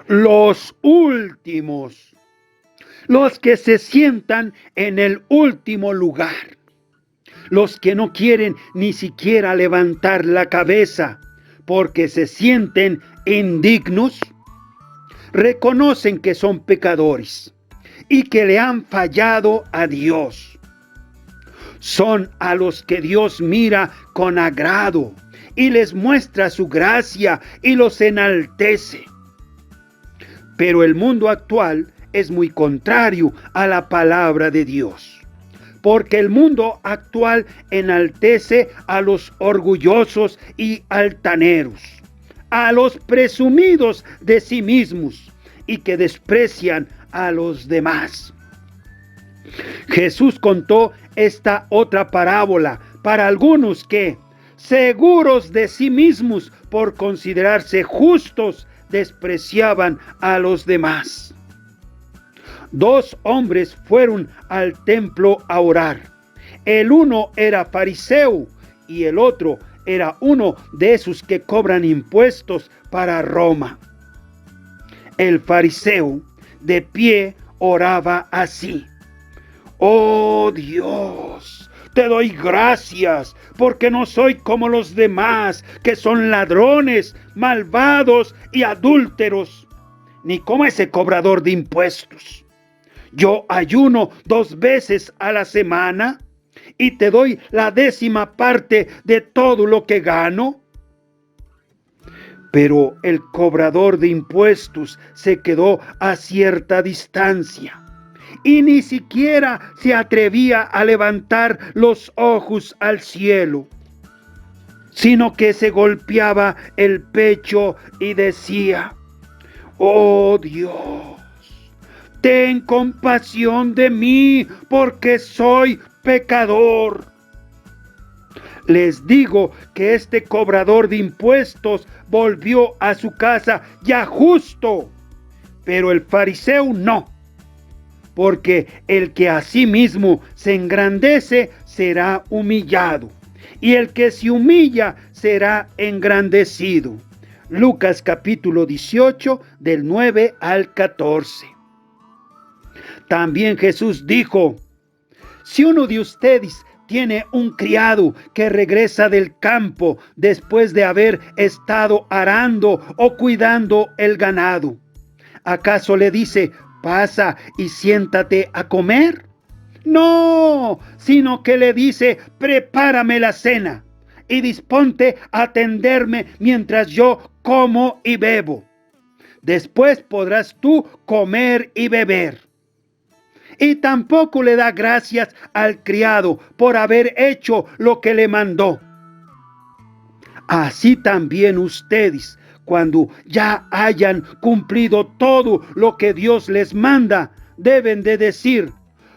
Los últimos, los que se sientan en el último lugar, los que no quieren ni siquiera levantar la cabeza porque se sienten indignos, reconocen que son pecadores y que le han fallado a Dios. Son a los que Dios mira con agrado y les muestra su gracia y los enaltece. Pero el mundo actual es muy contrario a la palabra de Dios, porque el mundo actual enaltece a los orgullosos y altaneros, a los presumidos de sí mismos y que desprecian a los demás. Jesús contó esta otra parábola para algunos que, seguros de sí mismos por considerarse justos, despreciaban a los demás. 2 hombres fueron al templo a orar. El uno era fariseo y el otro era uno de esos que cobran impuestos para Roma. El fariseo, de pie, oraba así: Oh Dios, te doy gracias porque no soy como los demás, que son ladrones, malvados y adúlteros, ni como ese cobrador de impuestos. Yo ayuno 2 veces a la semana y te doy la 10ª parte de todo lo que gano. Pero el cobrador de impuestos se quedó a cierta distancia y ni siquiera se atrevía a levantar los ojos al cielo, sino que se golpeaba el pecho y decía: Oh Dios, ten compasión de mí, porque soy pecador. Les digo que este cobrador de impuestos volvió a su casa ya justo, pero el fariseo no, porque el que a sí mismo se engrandece será humillado, y el que se humilla será engrandecido. Lucas capítulo 18, del 9 al 14. También Jesús dijo: si uno de ustedes tiene un criado que regresa del campo después de haber estado arando o cuidando el ganado, ¿acaso le dice: pasa y siéntate a comer? No, sino que le dice: prepárame la cena y disponte a atenderme mientras yo como y bebo. Después podrás tú comer y beber. Y tampoco le da gracias al criado por haber hecho lo que le mandó. Así también ustedes, cuando ya hayan cumplido todo lo que Dios les manda, deben de decir: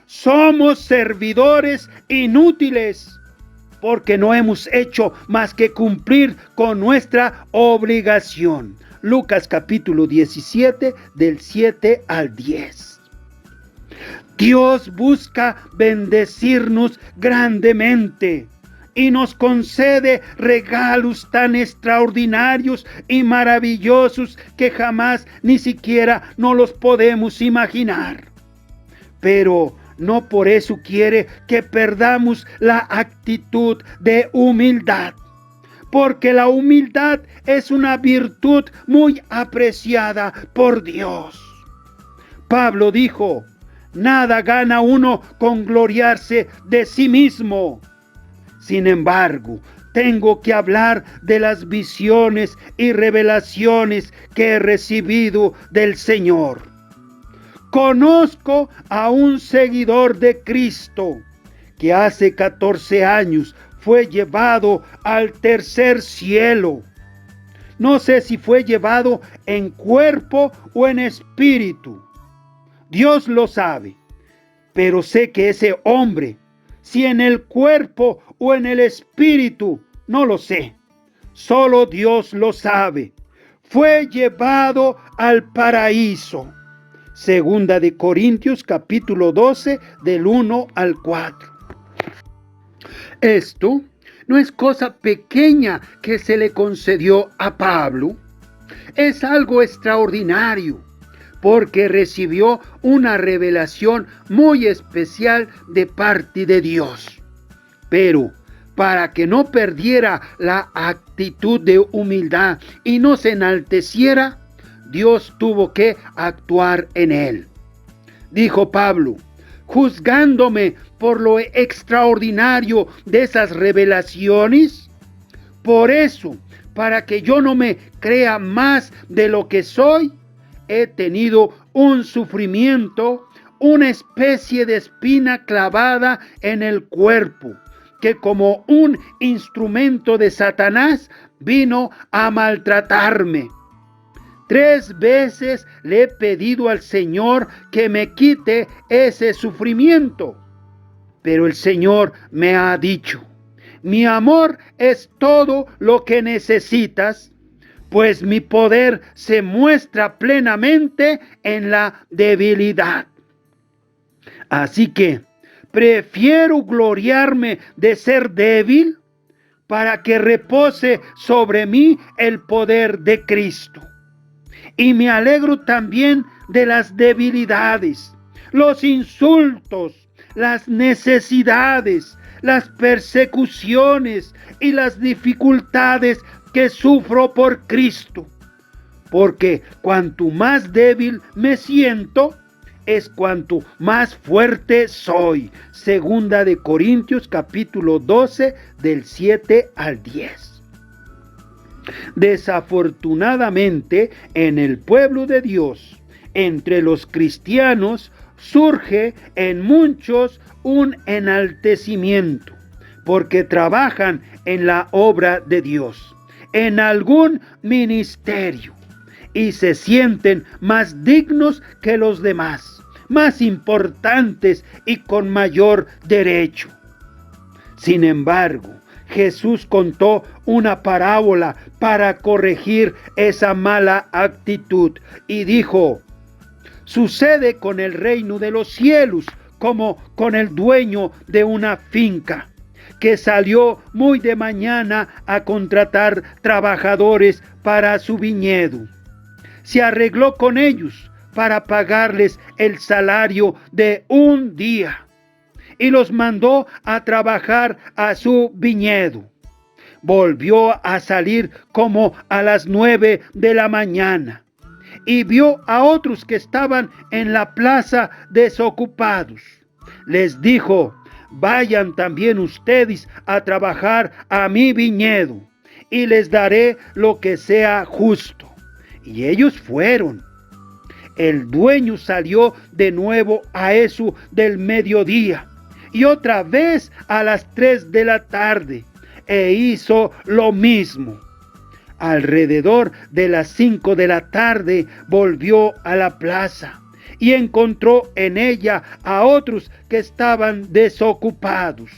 somos servidores inútiles, porque no hemos hecho más que cumplir con nuestra obligación. Lucas capítulo 17, del 7 al 10. Dios busca bendecirnos grandemente y nos concede regalos tan extraordinarios y maravillosos que jamás ni siquiera nos los podemos imaginar. Pero no por eso quiere que perdamos la actitud de humildad, porque la humildad es una virtud muy apreciada por Dios. Pablo dijo: nada gana uno con gloriarse de sí mismo. Sin embargo, tengo que hablar de las visiones y revelaciones que he recibido del Señor. Conozco a un seguidor de Cristo que hace 14 años fue llevado al tercer cielo. No sé si fue llevado en cuerpo o en espíritu. Dios lo sabe, pero sé que ese hombre, si en el cuerpo o en el espíritu, no lo sé, solo Dios lo sabe, fue llevado al paraíso. Segunda de Corintios capítulo 12, del 1 al 4. Esto no es cosa pequeña que se le concedió a Pablo. Es algo extraordinario, porque recibió una revelación muy especial de parte de Dios. Pero para que no perdiera la actitud de humildad y no se enalteciera, Dios tuvo que actuar en él. Dijo Pablo, juzgándome por lo extraordinario de esas revelaciones. Por eso, para que yo no me crea más de lo que soy, he tenido un sufrimiento, una especie de espina clavada en el cuerpo, que como un instrumento de Satanás vino a maltratarme. 3 veces le he pedido al Señor que me quite ese sufrimiento, pero el Señor me ha dicho, mi amor es todo lo que necesitas, pues mi poder se muestra plenamente en la debilidad. Así que prefiero gloriarme de ser débil para que repose sobre mí el poder de Cristo. Y me alegro también de las debilidades, los insultos, las necesidades, las persecuciones y las dificultades que sufro por Cristo. Porque cuanto más débil me siento, es cuanto más fuerte soy. Segunda de Corintios capítulo 12 del 7 al 10. Desafortunadamente, en el pueblo de Dios, entre los cristianos, surge en muchos un enaltecimiento, porque trabajan en la obra de Dios, en algún ministerio, y se sienten más dignos que los demás, más importantes y con mayor derecho. Sin embargo, Jesús contó una parábola para corregir esa mala actitud y dijo, sucede con el reino de los cielos como con el dueño de una finca, que salió muy de mañana a contratar trabajadores para su viñedo. Se arregló con ellos para pagarles el salario de un día y los mandó a trabajar a su viñedo. Volvió a salir como a las 9 de la mañana y vio a otros que estaban en la plaza desocupados. Les dijo, vayan también ustedes a trabajar a mi viñedo y les daré lo que sea justo. Y ellos fueron. El dueño salió de nuevo a eso del mediodía y otra vez a las 3 de la tarde e hizo lo mismo. Alrededor de las 5 de la tarde volvió a la plaza y encontró en ella a otros que estaban desocupados.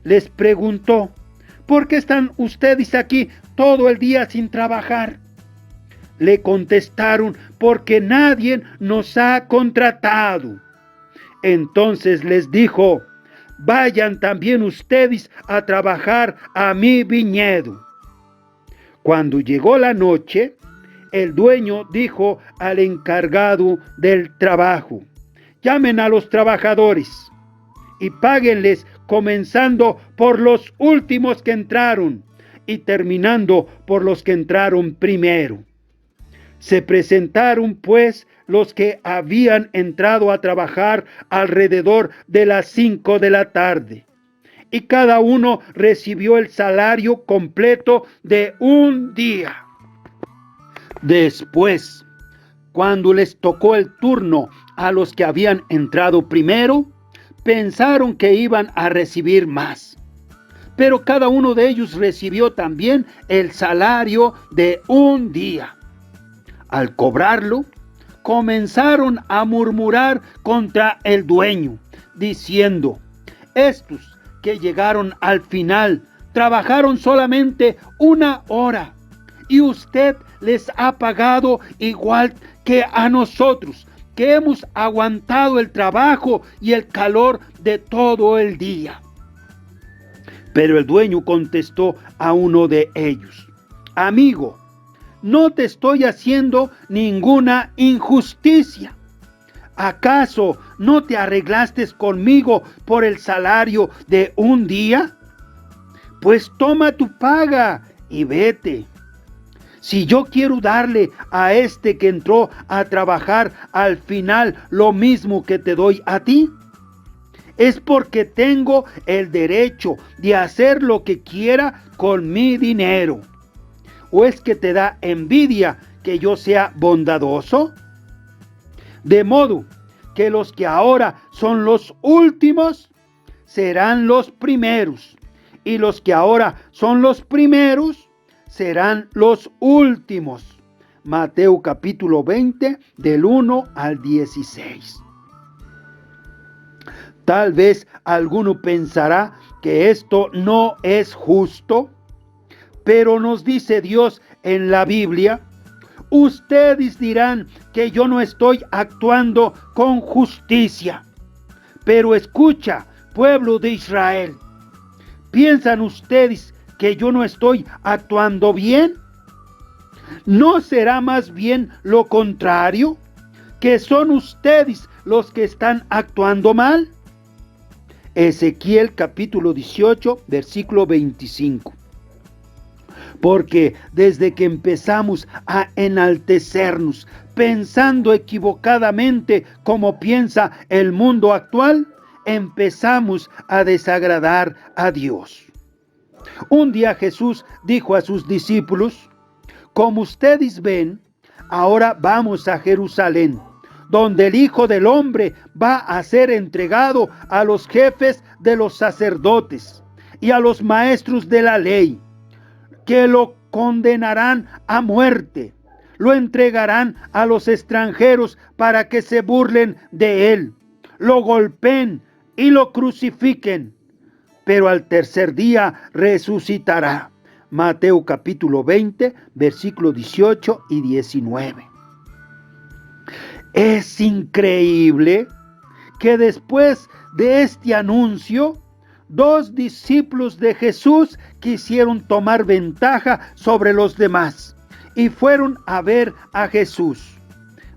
Les preguntó, ¿por qué están ustedes aquí todo el día sin trabajar? Le contestaron, porque nadie nos ha contratado. Entonces les dijo, vayan también ustedes a trabajar a mi viñedo. Cuando llegó la noche, el dueño dijo al encargado del trabajo, llamen a los trabajadores y páguenles comenzando por los últimos que entraron y terminando por los que entraron primero. Se presentaron pues los que habían entrado a trabajar alrededor de las 5 de la tarde, y cada uno recibió el salario completo de un día. Después, cuando les tocó el turno a los que habían entrado primero, pensaron que iban a recibir más. Pero cada uno de ellos recibió también el salario de un día. Al cobrarlo, comenzaron a murmurar contra el dueño, diciendo, estos que llegaron al final trabajaron solamente 1 hora y usted les ha pagado igual que a nosotros, que hemos aguantado el trabajo y el calor de todo el día. Pero el dueño contestó a uno de ellos, amigo, no te estoy haciendo ninguna injusticia. ¿Acaso no te arreglaste conmigo por el salario de un día? Pues toma tu paga y vete. Si yo quiero darle a este que entró a trabajar al final lo mismo que te doy a ti, es porque tengo el derecho de hacer lo que quiera con mi dinero. ¿O es que te da envidia que yo sea bondadoso? De modo que los que ahora son los últimos serán los primeros, y los que ahora son los primeros serán los últimos. Mateo capítulo 20, del 1 al 16. Tal vez alguno pensará que esto no es justo, pero nos dice Dios en la Biblia: ustedes dirán que yo no estoy actuando con justicia. Pero escucha, pueblo de Israel, ¿piensan ustedes que yo no estoy actuando bien? ¿No será más bien lo contrario? ¿Que son ustedes los que están actuando mal? Ezequiel capítulo 18, versículo 25. Porque desde que empezamos a enaltecernos, pensando equivocadamente como piensa el mundo actual, empezamos a desagradar a Dios. Un día Jesús dijo a sus discípulos: como ustedes ven, ahora vamos a Jerusalén, donde el Hijo del Hombre va a ser entregado a los jefes de los sacerdotes y a los maestros de la ley, que lo condenarán a muerte, lo entregarán a los extranjeros para que se burlen de él, lo golpeen y lo crucifiquen, pero al tercer día resucitará. Mateo capítulo 20, versículos 18 y 19. Es increíble que después de este anuncio, dos discípulos de Jesús quisieron tomar ventaja sobre los demás y fueron a ver a Jesús.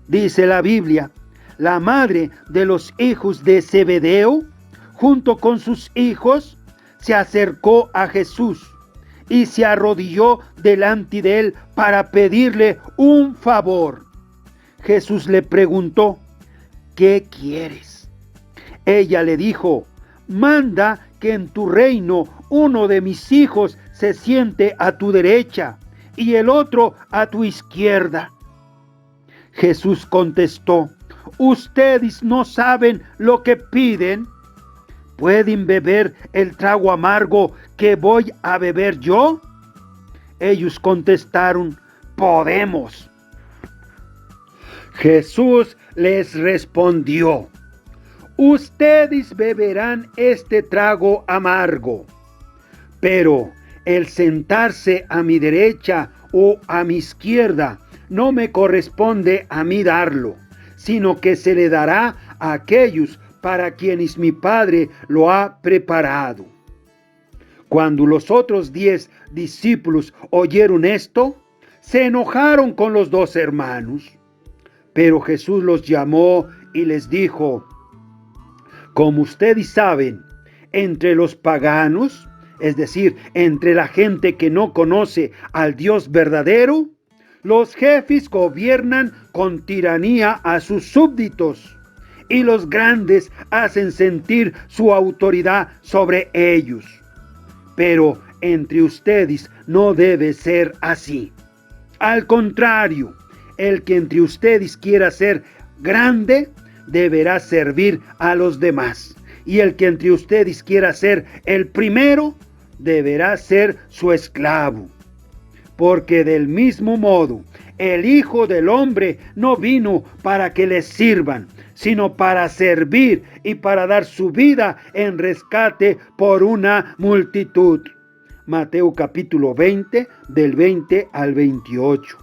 Dice la Biblia: la madre de los hijos de Zebedeo, junto con sus hijos, se acercó a Jesús y se arrodilló delante de él para pedirle un favor. Jesús le preguntó: ¿qué quieres? Ella le dijo: manda que en tu reino uno de mis hijos se siente a tu derecha y el otro a tu izquierda. Jesús contestó: ustedes no saben lo que piden. ¿Pueden beber el trago amargo que voy a beber yo? Ellos contestaron: podemos. Jesús les respondió: ustedes beberán este trago amargo, pero el sentarse a mi derecha o a mi izquierda no me corresponde a mí darlo, sino que se le dará a aquellos para quienes mi Padre lo ha preparado. Cuando los otros 10 discípulos oyeron esto, se enojaron con los 2 hermanos. Pero Jesús los llamó y les dijo: como ustedes saben, entre los paganos, es decir, entre la gente que no conoce al Dios verdadero, los jefes gobiernan con tiranía a sus súbditos y los grandes hacen sentir su autoridad sobre ellos. Pero entre ustedes no debe ser así. Al contrario, el que entre ustedes quiera ser grande, deberá servir a los demás. Y el que entre ustedes quiera ser el primero, deberá ser su esclavo. Porque del mismo modo, el Hijo del Hombre no vino para que les sirvan, sino para servir y para dar su vida en rescate por una multitud. Mateo capítulo 20, del 20 al 28.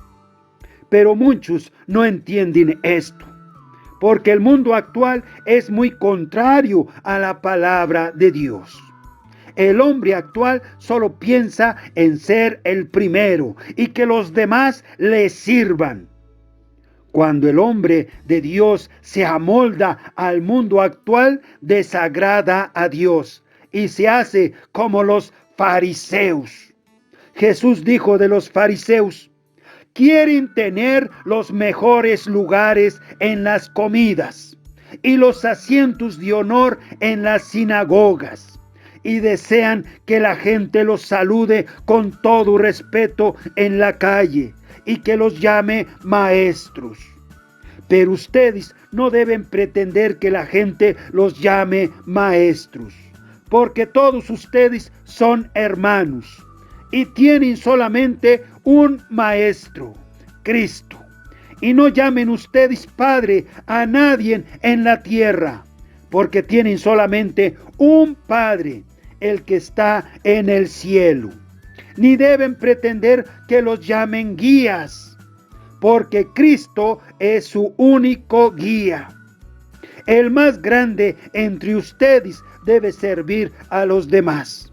Pero muchos no entienden esto, porque el mundo actual es muy contrario a la palabra de Dios. El hombre actual solo piensa en ser el primero y que los demás le sirvan. Cuando el hombre de Dios se amolda al mundo actual, desagrada a Dios y se hace como los fariseos. Jesús dijo de los fariseos: quieren tener los mejores lugares en las comidas y los asientos de honor en las sinagogas, y desean que la gente los salude con todo respeto en la calle y que los llame maestros. Pero ustedes no deben pretender que la gente los llame maestros, porque todos ustedes son hermanos y tienen solamente un maestro, Cristo. Y no llamen ustedes Padre a nadie en la tierra, porque tienen solamente un Padre, el que está en el cielo. Ni deben pretender que los llamen guías, porque Cristo es su único guía. El más grande entre ustedes debe servir a los demás,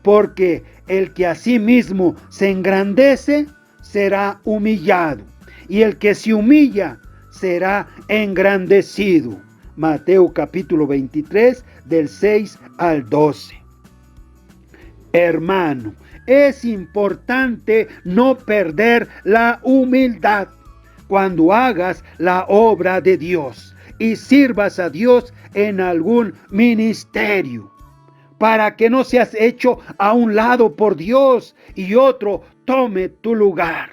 porque el que a sí mismo se engrandece será humillado, y el que se humilla será engrandecido. Mateo capítulo 23, del 6 al 12. Hermano, es importante no perder la humildad cuando hagas la obra de Dios y sirvas a Dios en algún ministerio, para que no seas hecho a un lado por Dios y otro tome tu lugar.